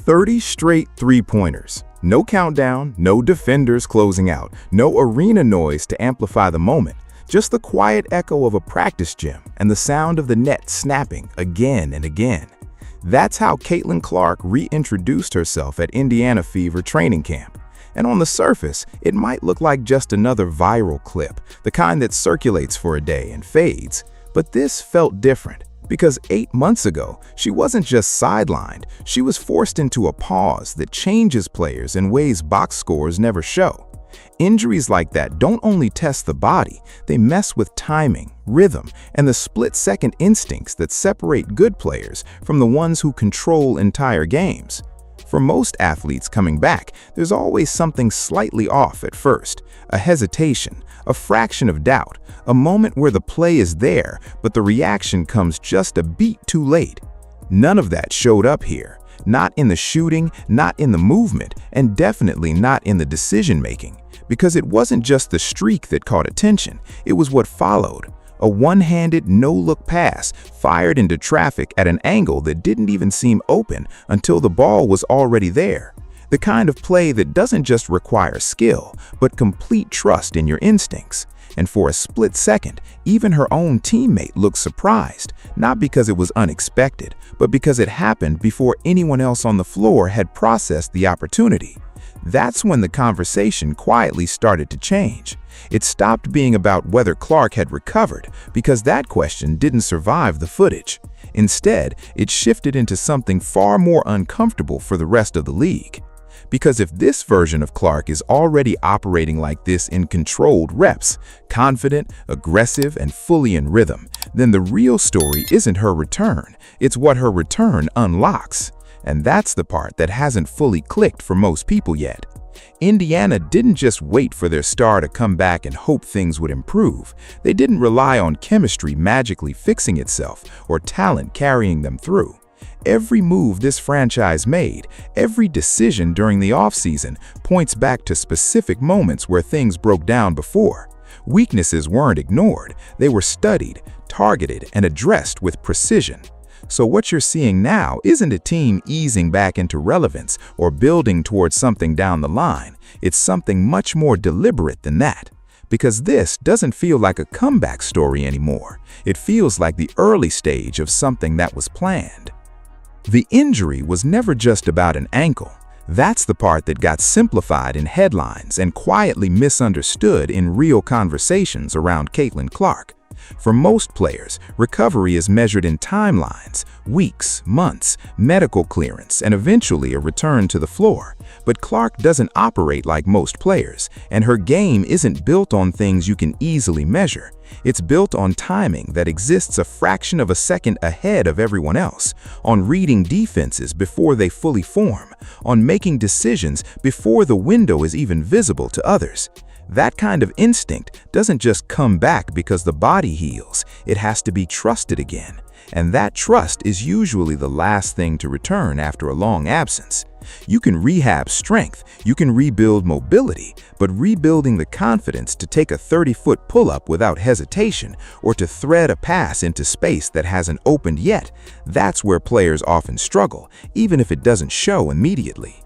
30 straight three-pointers. No countdown, no defenders closing out, no arena noise to amplify the moment. Just the quiet echo of a practice gym and the sound of the net snapping again and again. That's how Caitlin Clark reintroduced herself at Indiana Fever training camp. And on the surface, it might look like just another viral clip, the kind that circulates for a day and fades. But this felt different, because 8 months ago, she wasn't just sidelined, she was forced into a pause that changes players in ways box scores never show. Injuries like that don't only test the body, they mess with timing, rhythm, and the split-second instincts that separate good players from the ones who control entire games. For most athletes coming back, there's always something slightly off at first, a hesitation, a fraction of doubt, a moment where the play is there, but the reaction comes just a beat too late. None of that showed up here, not in the shooting, not in the movement, and definitely not in the decision-making, because it wasn't just the streak that caught attention, it was what followed. A one-handed, no-look pass fired into traffic at an angle that didn't even seem open until the ball was already there. The kind of play that doesn't just require skill, but complete trust in your instincts. And for a split second, even her own teammate looked surprised, not because it was unexpected, but because it happened before anyone else on the floor had processed the opportunity. That's when the conversation quietly started to change. It stopped being about whether Clark had recovered, because that question didn't survive the footage. Instead, it shifted into something far more uncomfortable for the rest of the league. Because if this version of Clark is already operating like this in controlled reps, confident, aggressive, and fully in rhythm, then the real story isn't her return, it's what her return unlocks. And that's the part that hasn't fully clicked for most people yet. Indiana didn't just wait for their star to come back and hope things would improve. They didn't rely on chemistry magically fixing itself or talent carrying them through. Every move this franchise made, every decision during the offseason points back to specific moments where things broke down before. Weaknesses weren't ignored, they were studied, targeted, and addressed with precision. So what you're seeing now isn't a team easing back into relevance or building towards something down the line. It's something much more deliberate than that. Because this doesn't feel like a comeback story anymore. It feels like the early stage of something that was planned. The injury was never just about an ankle. That's the part that got simplified in headlines and quietly misunderstood in real conversations around Caitlin Clark. For most players, recovery is measured in timelines, weeks, months, medical clearance, and eventually a return to the floor. But Clark doesn't operate like most players, and her game isn't built on things you can easily measure. It's built on timing that exists a fraction of a second ahead of everyone else, on reading defenses before they fully form, on making decisions before the window is even visible to others. That kind of instinct doesn't just come back because the body heals, it has to be trusted again. And that trust is usually the last thing to return after a long absence. You can rehab strength, you can rebuild mobility, but rebuilding the confidence to take a 30-foot pull-up without hesitation or to thread a pass into space that hasn't opened yet, that's where players often struggle, even if it doesn't show immediately.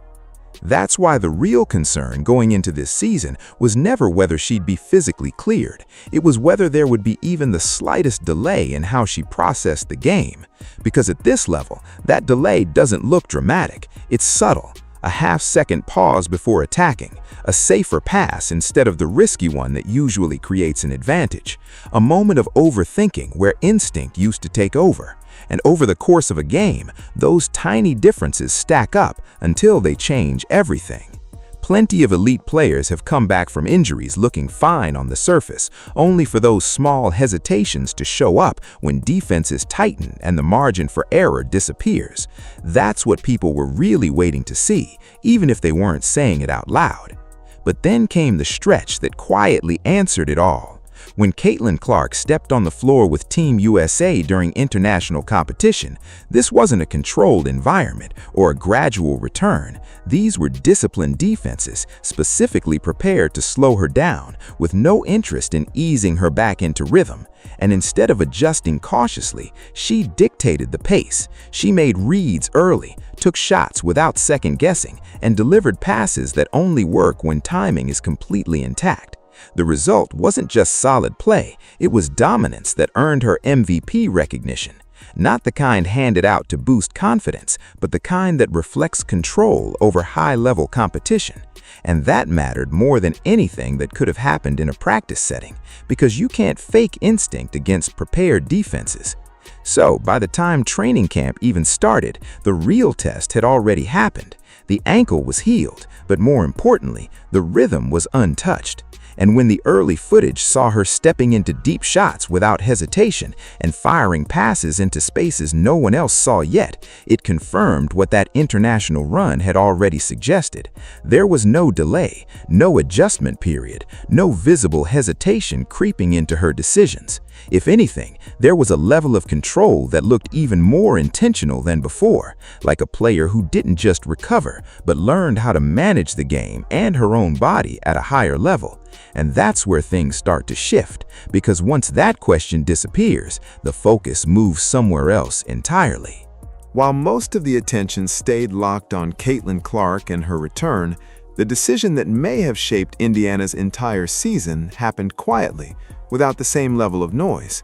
That's why the real concern going into this season was never whether she'd be physically cleared. It was whether there would be even the slightest delay in how she processed the game. Because at this level, that delay doesn't look dramatic. It's subtle. A half-second pause before attacking, a safer pass instead of the risky one that usually creates an advantage, a moment of overthinking where instinct used to take over. And over the course of a game, those tiny differences stack up until they change everything. Plenty of elite players have come back from injuries looking fine on the surface, only for those small hesitations to show up when defenses tighten and the margin for error disappears. That's what people were really waiting to see, even if they weren't saying it out loud. But then came the stretch that quietly answered it all. When Caitlin Clark stepped on the floor with Team USA during international competition, this wasn't a controlled environment or a gradual return. These were disciplined defenses, specifically prepared to slow her down, with no interest in easing her back into rhythm. And instead of adjusting cautiously, she dictated the pace. She made reads early, took shots without second-guessing, and delivered passes that only work when timing is completely intact. The result wasn't just solid play, it was dominance that earned her MVP recognition. Not the kind handed out to boost confidence, but the kind that reflects control over high-level competition. And that mattered more than anything that could have happened in a practice setting, because you can't fake instinct against prepared defenses. So, by the time training camp even started, the real test had already happened. The ankle was healed, but more importantly, the rhythm was untouched. And when the early footage saw her stepping into deep shots without hesitation and firing passes into spaces no one else saw yet, it confirmed what that international run had already suggested. There was no delay, no adjustment period, no visible hesitation creeping into her decisions. If anything, there was a level of control that looked even more intentional than before, like a player who didn't just recover, but learned how to manage the game and her own body at a higher level. And that's where things start to shift, because once that question disappears, the focus moves somewhere else entirely. While most of the attention stayed locked on Caitlin Clark and her return, the decision that may have shaped Indiana's entire season happened quietly, without the same level of noise.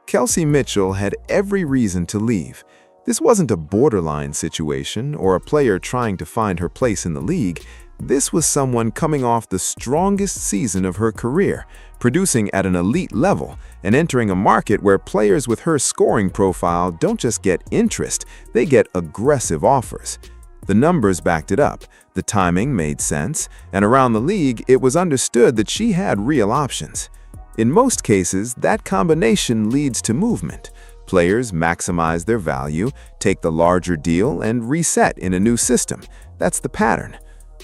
Kelsey Mitchell had every reason to leave. This wasn't a borderline situation or a player trying to find her place in the league. This was someone coming off the strongest season of her career, producing at an elite level, and entering a market where players with her scoring profile don't just get interest, they get aggressive offers. The numbers backed it up, the timing made sense, and around the league it was understood that she had real options. In most cases, that combination leads to movement. Players maximize their value, take the larger deal, and reset in a new system. That's the pattern.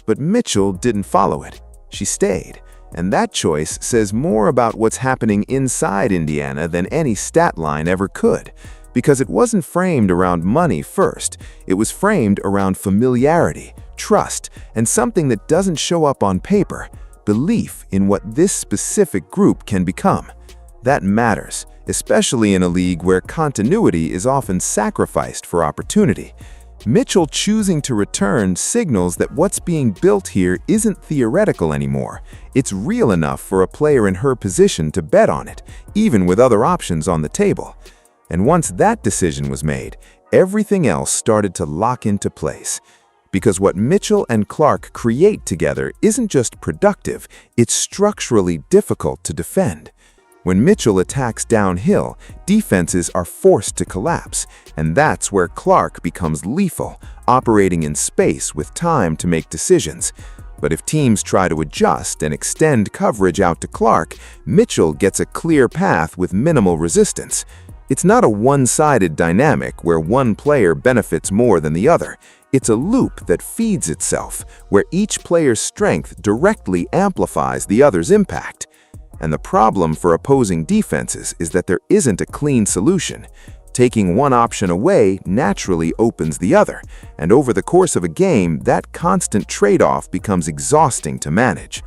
But Mitchell didn't follow it. She stayed. And that choice says more about what's happening inside Indiana than any stat line ever could. Because it wasn't framed around money first. It was framed around familiarity, trust, and something that doesn't show up on paper. Belief in what this specific group can become. That matters, especially in a league where continuity is often sacrificed for opportunity. Mitchell choosing to return signals that what's being built here isn't theoretical anymore. It's real enough for a player in her position to bet on it, even with other options on the table. And once that decision was made, everything else started to lock into place. Because what Mitchell and Clark create together isn't just productive, it's structurally difficult to defend. When Mitchell attacks downhill, defenses are forced to collapse, and that's where Clark becomes lethal, operating in space with time to make decisions. But if teams try to adjust and extend coverage out to Clark, Mitchell gets a clear path with minimal resistance. It's not a one-sided dynamic where one player benefits more than the other. It's a loop that feeds itself, where each player's strength directly amplifies the other's impact. And the problem for opposing defenses is that there isn't a clean solution. Taking one option away naturally opens the other, and over the course of a game, that constant trade-off becomes exhausting to manage.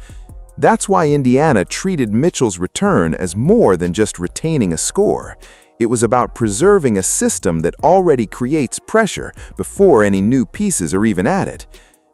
That's why Indiana treated Mitchell's return as more than just retaining a score. It was about preserving a system that already creates pressure before any new pieces are even added.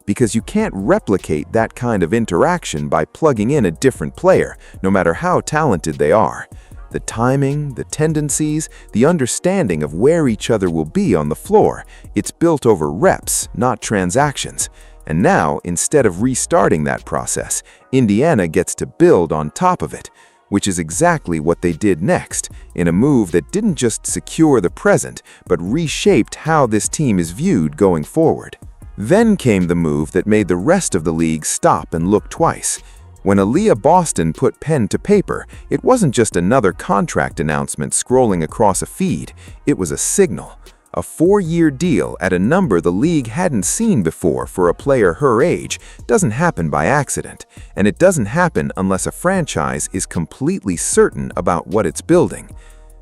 Because you can't replicate that kind of interaction by plugging in a different player, no matter how talented they are. The timing, the tendencies, the understanding of where each other will be on the floor, it's built over reps, not transactions. And now, instead of restarting that process, Indiana gets to build on top of it, which is exactly what they did next, in a move that didn't just secure the present, but reshaped how this team is viewed going forward. Then came the move that made the rest of the league stop and look twice. When Aliyah Boston put pen to paper, it wasn't just another contract announcement scrolling across a feed, it was a signal. A 4-year deal at a number the league hadn't seen before for a player her age doesn't happen by accident, and it doesn't happen unless a franchise is completely certain about what it's building.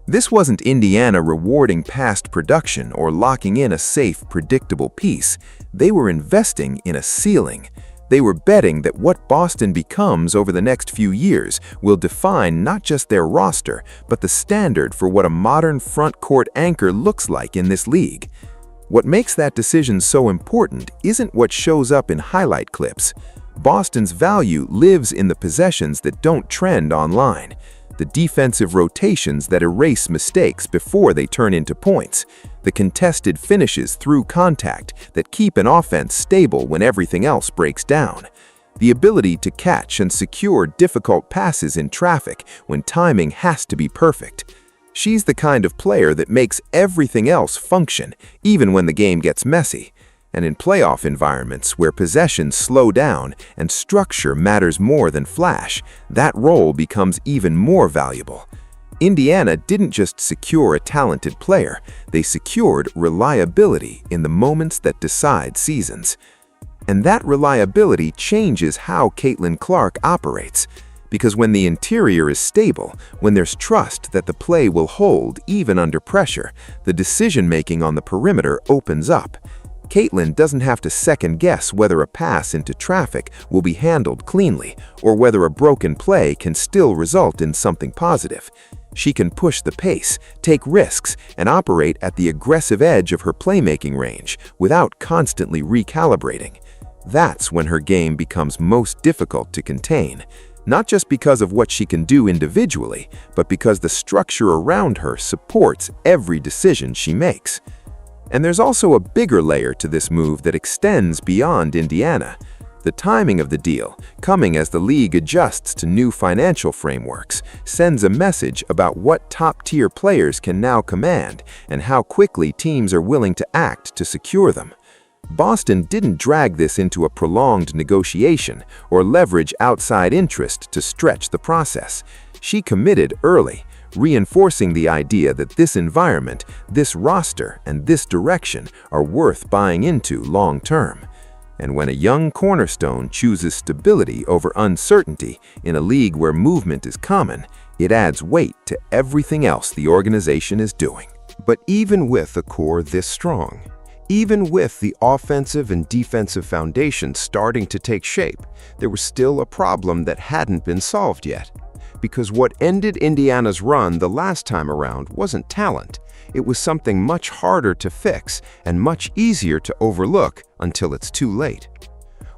This wasn't Indiana rewarding past production or locking in a safe, predictable piece. They were investing in a ceiling. They were betting that what Boston becomes over the next few years will define not just their roster, but the standard for what a modern front-court anchor looks like in this league. What makes that decision so important isn't what shows up in highlight clips. Boston's value lives in the possessions that don't trend online, the defensive rotations that erase mistakes before they turn into points, the contested finishes through contact that keep an offense stable when everything else breaks down, the ability to catch and secure difficult passes in traffic when timing has to be perfect. She's the kind of player that makes everything else function, even when the game gets messy. And in playoff environments where possessions slow down and structure matters more than flash, that role becomes even more valuable. Indiana didn't just secure a talented player, they secured reliability in the moments that decide seasons. And that reliability changes how Caitlin Clark operates. Because when the interior is stable, when there's trust that the play will hold even under pressure, the decision-making on the perimeter opens up. Caitlin doesn't have to second-guess whether a pass into traffic will be handled cleanly or whether a broken play can still result in something positive. She can push the pace, take risks, and operate at the aggressive edge of her playmaking range without constantly recalibrating. That's when her game becomes most difficult to contain. Not just because of what she can do individually, but because the structure around her supports every decision she makes. And there's also a bigger layer to this move that extends beyond Indiana. The timing of the deal, coming as the league adjusts to new financial frameworks, sends a message about what top-tier players can now command and how quickly teams are willing to act to secure them. Boston didn't drag this into a prolonged negotiation or leverage outside interest to stretch the process. She committed early, reinforcing the idea that this environment, this roster, and this direction are worth buying into long-term. And when a young cornerstone chooses stability over uncertainty in a league where movement is common, it adds weight to everything else the organization is doing. But even with a core this strong, even with the offensive and defensive foundation starting to take shape, there was still a problem that hadn't been solved yet. Because what ended Indiana's run the last time around wasn't talent. It was something much harder to fix and much easier to overlook until it's too late.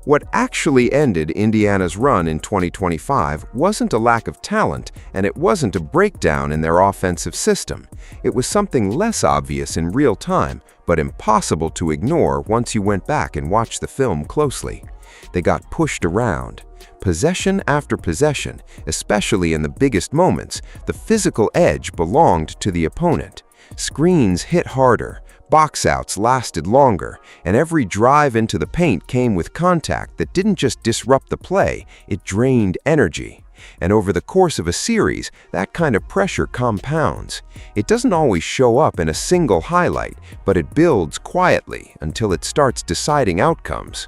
What actually ended Indiana's run in 2025 wasn't a lack of talent, and it wasn't a breakdown in their offensive system. It was something less obvious in real time, but impossible to ignore once you went back and watched the film closely. They got pushed around. Possession after possession, especially in the biggest moments, the physical edge belonged to the opponent. Screens hit harder, box-outs lasted longer, and every drive into the paint came with contact that didn't just disrupt the play, it drained energy. And over the course of a series, that kind of pressure compounds. It doesn't always show up in a single highlight, but it builds quietly until it starts deciding outcomes.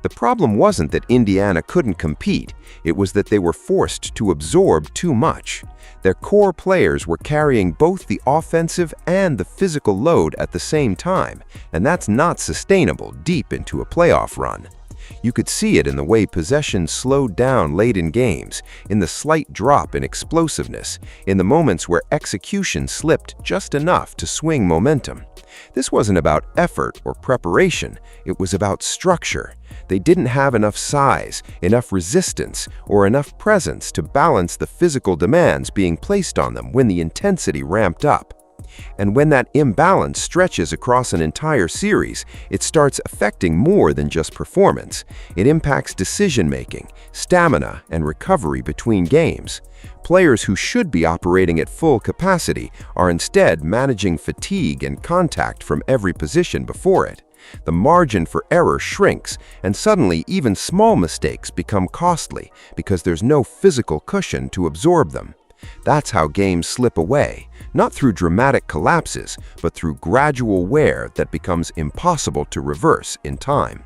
The problem wasn't that Indiana couldn't compete, it was that they were forced to absorb too much. Their core players were carrying both the offensive and the physical load at the same time, and that's not sustainable deep into a playoff run. You could see it in the way possession slowed down late in games, in the slight drop in explosiveness, in the moments where execution slipped just enough to swing momentum. This wasn't about effort or preparation, it was about structure. They didn't have enough size, enough resistance, or enough presence to balance the physical demands being placed on them when the intensity ramped up. And when that imbalance stretches across an entire series, it starts affecting more than just performance. It impacts decision-making, stamina, and recovery between games. Players who should be operating at full capacity are instead managing fatigue and contact from every position before it. The margin for error shrinks, and suddenly even small mistakes become costly because there's no physical cushion to absorb them. That's how games slip away, not through dramatic collapses, but through gradual wear that becomes impossible to reverse in time.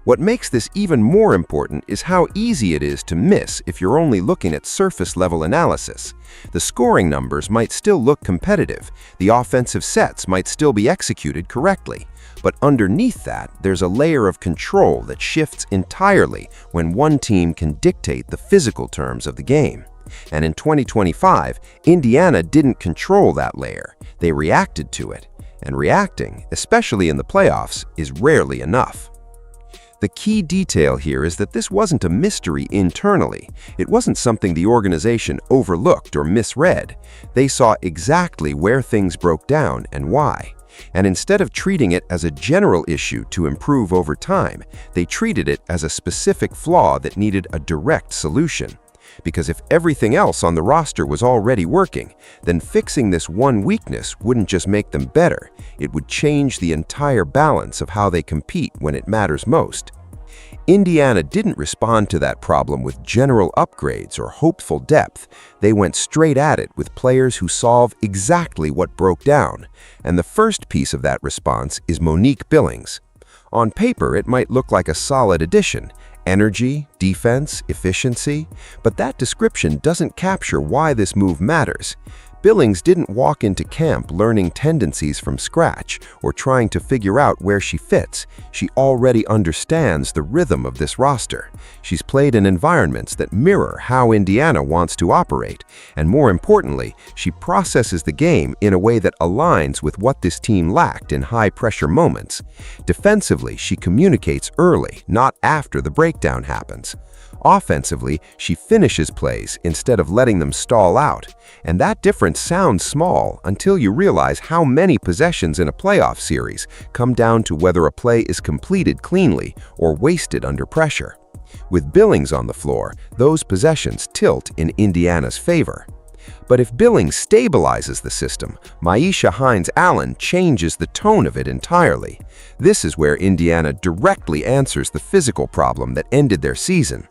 What makes this even more important is how easy it is to miss if you're only looking at surface-level analysis. The scoring numbers might still look competitive, the offensive sets might still be executed correctly, but underneath that, there's a layer of control that shifts entirely when one team can dictate the physical terms of the game. And in 2025, Indiana didn't control that layer. They reacted to it. And reacting, especially in the playoffs, is rarely enough. The key detail here is that this wasn't a mystery internally. It wasn't something the organization overlooked or misread. They saw exactly where things broke down and why. And instead of treating it as a general issue to improve over time, they treated it as a specific flaw that needed a direct solution. Because if everything else on the roster was already working, then fixing this one weakness wouldn't just make them better, it would change the entire balance of how they compete when it matters most. Indiana didn't respond to that problem with general upgrades or hopeful depth. They went straight at it with players who solve exactly what broke down. And the first piece of that response is Monique Billings. On paper, it might look like a solid addition: energy, defense, efficiency, but that description doesn't capture why this move matters. Billings didn't walk into camp learning tendencies from scratch or trying to figure out where she fits. She already understands the rhythm of this roster. She's played in environments that mirror how Indiana wants to operate, and more importantly, she processes the game in a way that aligns with what this team lacked in high-pressure moments. Defensively, she communicates early, not after the breakdown happens. Offensively, she finishes plays instead of letting them stall out. And that difference sounds small until you realize how many possessions in a playoff series come down to whether a play is completed cleanly or wasted under pressure. With Billings on the floor, those possessions tilt in Indiana's favor. But if Billings stabilizes the system, Myisha Hines-Allen changes the tone of it entirely. This is where Indiana directly answers the physical problem that ended their season.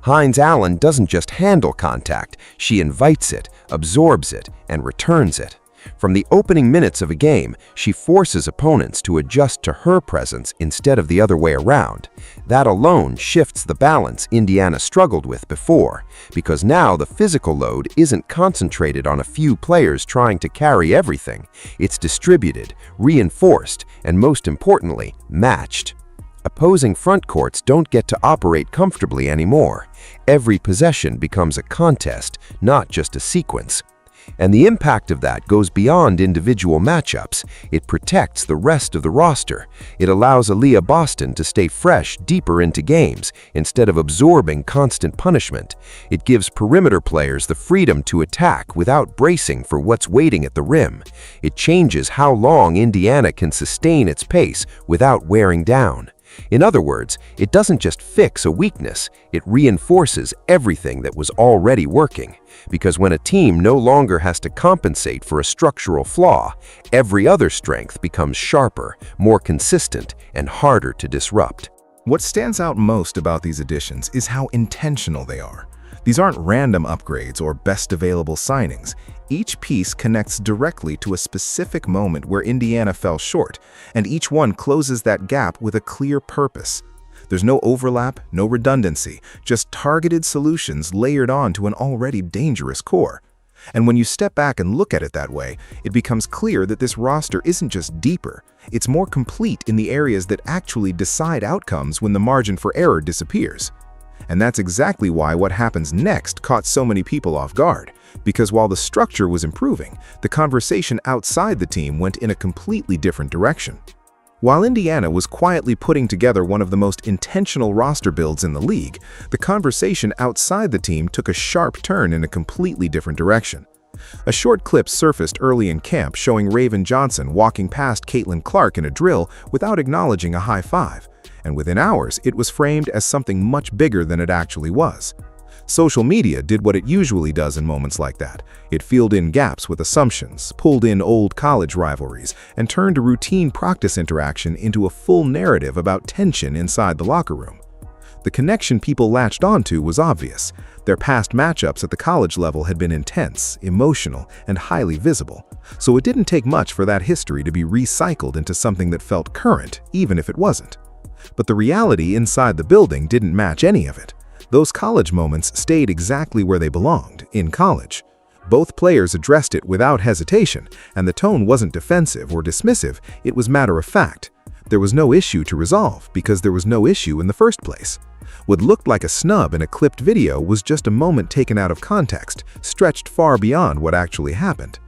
Hines-Allen doesn't just handle contact, she invites it, absorbs it, and returns it. From the opening minutes of a game, she forces opponents to adjust to her presence instead of the other way around. That alone shifts the balance Indiana struggled with before, because now the physical load isn't concentrated on a few players trying to carry everything. It's distributed, reinforced, and most importantly, matched. Opposing front courts don't get to operate comfortably anymore. Every possession becomes a contest, not just a sequence. And the impact of that goes beyond individual matchups. It protects the rest of the roster. It allows Aliyah Boston to stay fresh deeper into games instead of absorbing constant punishment. It gives perimeter players the freedom to attack without bracing for what's waiting at the rim. It changes how long Indiana can sustain its pace without wearing down. In other words, it doesn't just fix a weakness, it reinforces everything that was already working. Because when a team no longer has to compensate for a structural flaw, every other strength becomes sharper, more consistent, and harder to disrupt. What stands out most about these additions is how intentional they are. These aren't random upgrades or best available signings. Each piece connects directly to a specific moment where Indiana fell short, and each one closes that gap with a clear purpose. There's no overlap, no redundancy, just targeted solutions layered onto an already dangerous core. And when you step back and look at it that way, it becomes clear that this roster isn't just deeper, it's more complete in the areas that actually decide outcomes when the margin for error disappears. And that's exactly why what happens next caught so many people off guard, because while the structure was improving, the conversation outside the team went in a completely different direction. While Indiana was quietly putting together one of the most intentional roster builds in the league, the conversation outside the team took a sharp turn in a completely different direction. A short clip surfaced early in camp showing Raven Johnson walking past Caitlin Clark in a drill without acknowledging a high five, and within hours it was framed as something much bigger than it actually was. Social media did what it usually does in moments like that. It filled in gaps with assumptions, pulled in old college rivalries, and turned a routine practice interaction into a full narrative about tension inside the locker room. The connection people latched onto was obvious. Their past matchups at the college level had been intense, emotional, and highly visible, so it didn't take much for that history to be recycled into something that felt current, even if it wasn't. But the reality inside the building didn't match any of it. Those college moments stayed exactly where they belonged, in college. Both players addressed it without hesitation, and the tone wasn't defensive or dismissive, it was matter of fact. There was no issue to resolve because there was no issue in the first place. What looked like a snub in a clipped video was just a moment taken out of context, stretched far beyond what actually happened.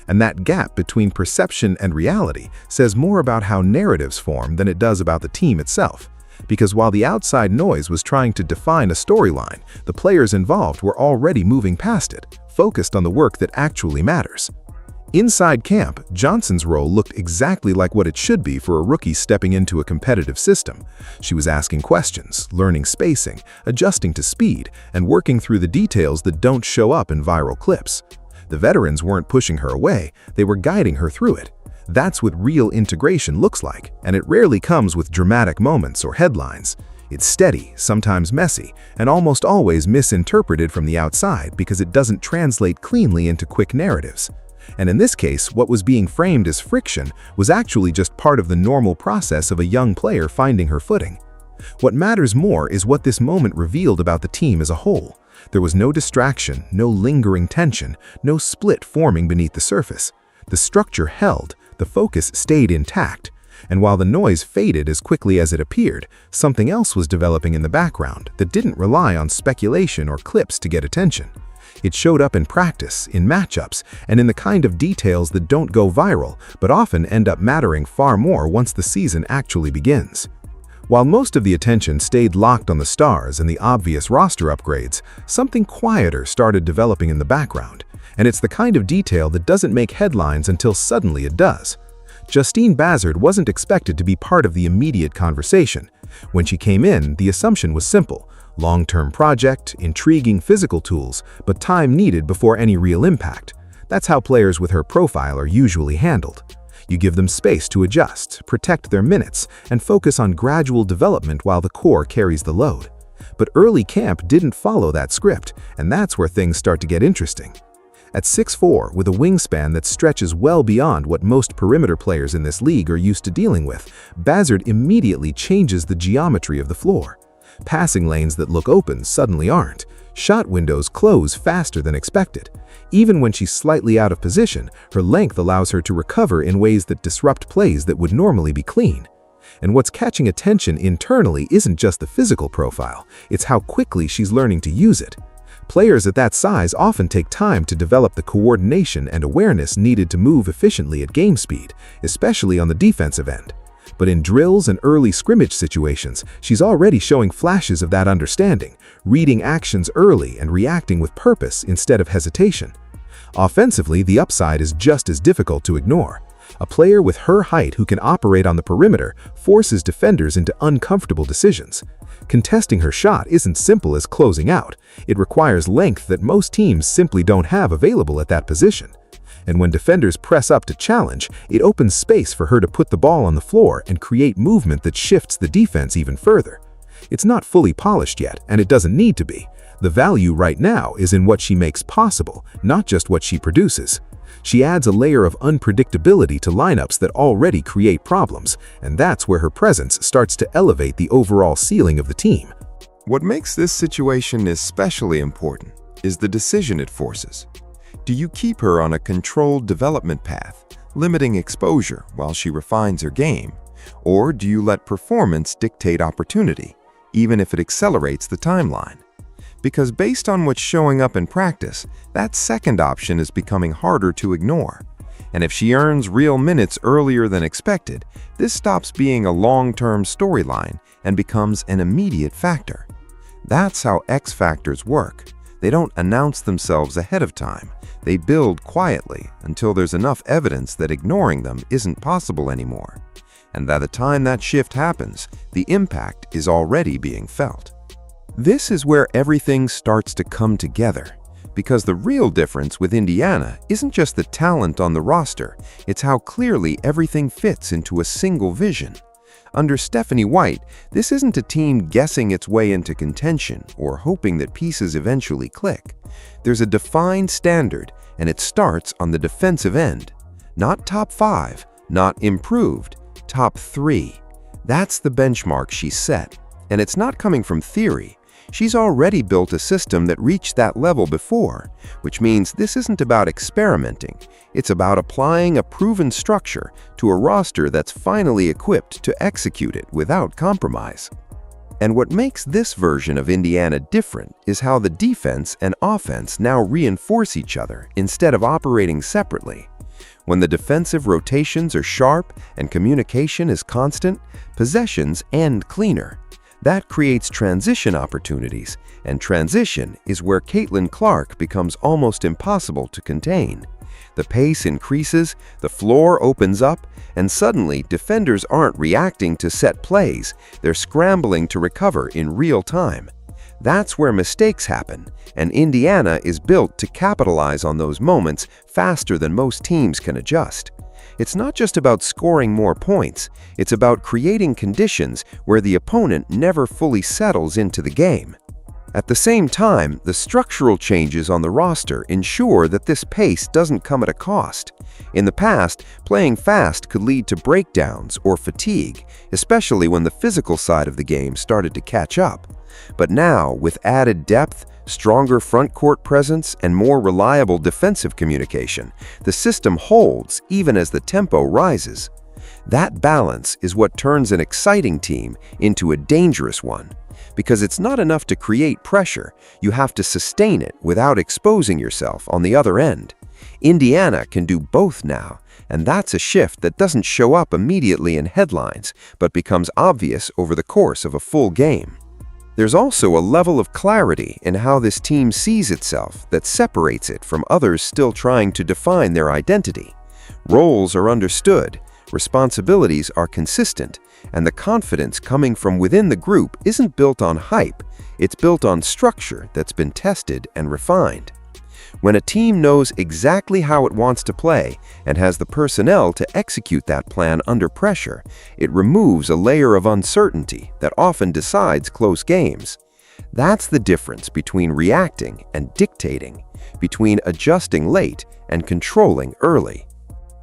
And that gap between perception and reality says more about how narratives form than it does about the team itself. Because while the outside noise was trying to define a storyline, the players involved were already moving past it, focused on the work that actually matters. Inside camp, Johnson's role looked exactly like what it should be for a rookie stepping into a competitive system. She was asking questions, learning spacing, adjusting to speed, and working through the details that don't show up in viral clips. The veterans weren't pushing her away, they were guiding her through it. That's what real integration looks like, and it rarely comes with dramatic moments or headlines. It's steady, sometimes messy, and almost always misinterpreted from the outside because it doesn't translate cleanly into quick narratives. And in this case, what was being framed as friction was actually just part of the normal process of a young player finding her footing. What matters more is what this moment revealed about the team as a whole. There was no distraction, no lingering tension, no split forming beneath the surface. The structure held, the focus stayed intact, and while the noise faded as quickly as it appeared, something else was developing in the background that didn't rely on speculation or clips to get attention. It showed up in practice, in matchups, and in the kind of details that don't go viral, but often end up mattering far more once the season actually begins. While most of the attention stayed locked on the stars and the obvious roster upgrades, something quieter started developing in the background, and it's the kind of detail that doesn't make headlines until suddenly it does. Justine Bazard wasn't expected to be part of the immediate conversation. When she came in, the assumption was simple: long-term project, intriguing physical tools, but time needed before any real impact. That's how players with her profile are usually handled. You give them space to adjust, protect their minutes, and focus on gradual development while the core carries the load. But early camp didn't follow that script, and that's where things start to get interesting. At 6'4", with a wingspan that stretches well beyond what most perimeter players in this league are used to dealing with, Bazard immediately changes the geometry of the floor. Passing lanes that look open suddenly aren't. Shot windows close faster than expected. Even when she's slightly out of position, her length allows her to recover in ways that disrupt plays that would normally be clean. And what's catching attention internally isn't just the physical profile, it's how quickly she's learning to use it. Players at that size often take time to develop the coordination and awareness needed to move efficiently at game speed, especially on the defensive end. But in drills and early scrimmage situations, she's already showing flashes of that understanding, reading actions early and reacting with purpose instead of hesitation. Offensively, the upside is just as difficult to ignore. A player with her height who can operate on the perimeter forces defenders into uncomfortable decisions. Contesting her shot isn't simple as closing out. It requires length that most teams simply don't have available at that position. And when defenders press up to challenge, it opens space for her to put the ball on the floor and create movement that shifts the defense even further. It's not fully polished yet, and it doesn't need to be. The value right now is in what she makes possible, not just what she produces. She adds a layer of unpredictability to lineups that already create problems, and that's where her presence starts to elevate the overall ceiling of the team. What makes this situation especially important is the decision it forces. Do you keep her on a controlled development path, limiting exposure while she refines her game? Or do you let performance dictate opportunity, even if it accelerates the timeline? Because based on what's showing up in practice, that second option is becoming harder to ignore. And if she earns real minutes earlier than expected, this stops being a long-term storyline and becomes an immediate factor. That's how X factors work. They don't announce themselves ahead of time. They build quietly until there's enough evidence that ignoring them isn't possible anymore. And by the time that shift happens, the impact is already being felt. This is where everything starts to come together, because the real difference with Indiana isn't just the talent on the roster, it's how clearly everything fits into a single vision. Under Stephanie White, this isn't a team guessing its way into contention or hoping that pieces eventually click. There's a defined standard, and it starts on the defensive end. Not top 5, not improved, top 3. That's the benchmark she's set, and it's not coming from theory. She's already built a system that reached that level before, which means this isn't about experimenting. It's about applying a proven structure to a roster that's finally equipped to execute it without compromise. And what makes this version of Indiana different is how the defense and offense now reinforce each other instead of operating separately. When the defensive rotations are sharp and communication is constant, possessions end cleaner. That creates transition opportunities, and transition is where Caitlin Clark becomes almost impossible to contain. The pace increases, the floor opens up, and suddenly defenders aren't reacting to set plays, they're scrambling to recover in real time. That's where mistakes happen, and Indiana is built to capitalize on those moments faster than most teams can adjust. It's not just about scoring more points, it's about creating conditions where the opponent never fully settles into the game. At the same time, the structural changes on the roster ensure that this pace doesn't come at a cost. In the past, playing fast could lead to breakdowns or fatigue, especially when the physical side of the game started to catch up. But now, with added depth, stronger front-court presence, and more reliable defensive communication, the system holds even as the tempo rises. That balance is what turns an exciting team into a dangerous one. Because it's not enough to create pressure, you have to sustain it without exposing yourself on the other end. Indiana can do both now, and that's a shift that doesn't show up immediately in headlines, but becomes obvious over the course of a full game. There's also a level of clarity in how this team sees itself that separates it from others still trying to define their identity. Roles are understood, responsibilities are consistent, and the confidence coming from within the group isn't built on hype, it's built on structure that's been tested and refined. When a team knows exactly how it wants to play and has the personnel to execute that plan under pressure, it removes a layer of uncertainty that often decides close games. That's the difference between reacting and dictating, between adjusting late and controlling early.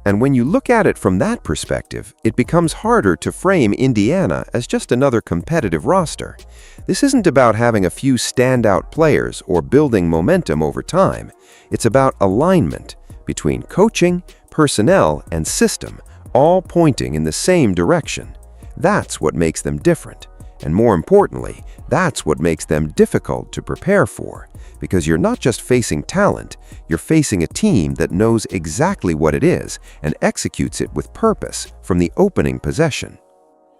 And when you look at it from that perspective, it becomes harder to frame Indiana as just another competitive roster. This isn't about having a few standout players or building momentum over time. It's about alignment between coaching, personnel, and system, all pointing in the same direction. That's what makes them different. And more importantly, that's what makes them difficult to prepare for. Because you're not just facing talent, you're facing a team that knows exactly what it is and executes it with purpose from the opening possession.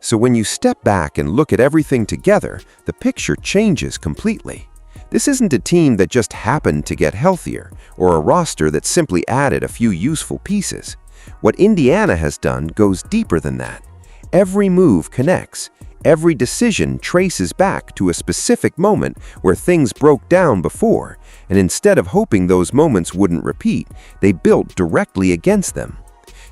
So when you step back and look at everything together, the picture changes completely. This isn't a team that just happened to get healthier, or a roster that simply added a few useful pieces. What Indiana has done goes deeper than that. Every move connects. Every decision traces back to a specific moment where things broke down before, and instead of hoping those moments wouldn't repeat, they built directly against them.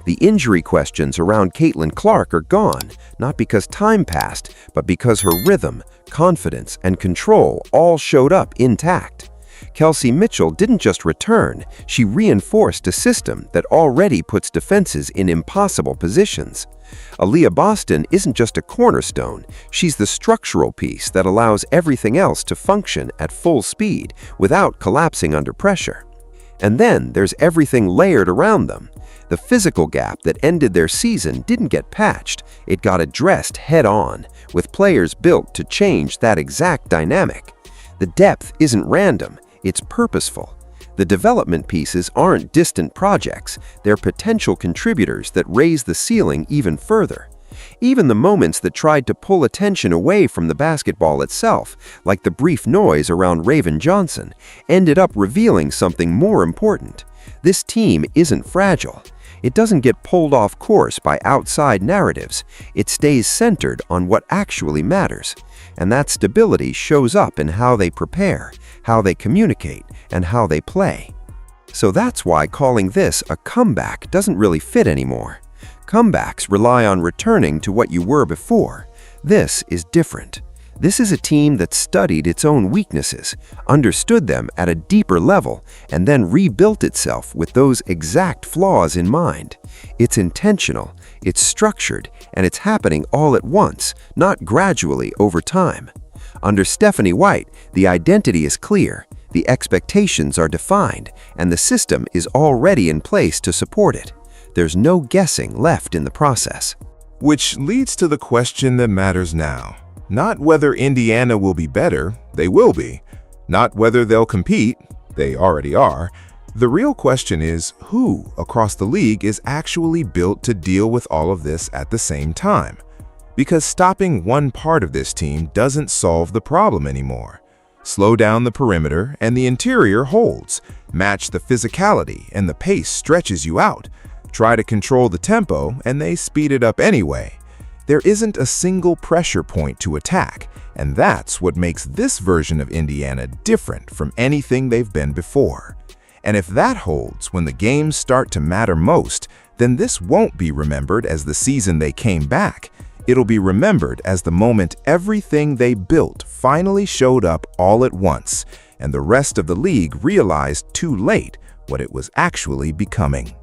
The injury questions around Caitlin Clark are gone, not because time passed, but because her rhythm, confidence, and control all showed up intact. Kelsey Mitchell didn't just return, she reinforced a system that already puts defenses in impossible positions. Aliyah Boston isn't just a cornerstone, she's the structural piece that allows everything else to function at full speed without collapsing under pressure. And then there's everything layered around them. The physical gap that ended their season didn't get patched, it got addressed head-on, with players built to change that exact dynamic. The depth isn't random, it's purposeful. The development pieces aren't distant projects, they're potential contributors that raise the ceiling even further. Even the moments that tried to pull attention away from the basketball itself, like the brief noise around Raven Johnson, ended up revealing something more important. This team isn't fragile. It doesn't get pulled off course by outside narratives. It stays centered on what actually matters. And that stability shows up in how they prepare, how they communicate, and how they play. So that's why calling this a comeback doesn't really fit anymore. Comebacks rely on returning to what you were before. This is different. This is a team that studied its own weaknesses, understood them at a deeper level, and then rebuilt itself with those exact flaws in mind. It's intentional, it's structured, and it's happening all at once, not gradually over time. Under Stephanie White, the identity is clear, the expectations are defined, and the system is already in place to support it. There's no guessing left in the process. Which leads to the question that matters now. Not whether Indiana will be better, they will be. Not whether they'll compete, they already are. The real question is, who across the league is actually built to deal with all of this at the same time? Because stopping one part of this team doesn't solve the problem anymore. Slow down the perimeter and the interior holds. Match the physicality and the pace stretches you out. Try to control the tempo and they speed it up anyway. There isn't a single pressure point to attack, and that's what makes this version of Indiana different from anything they've been before. And if that holds when the games start to matter most, then this won't be remembered as the season they came back. It'll be remembered as the moment everything they built finally showed up all at once, and the rest of the league realized too late what it was actually becoming.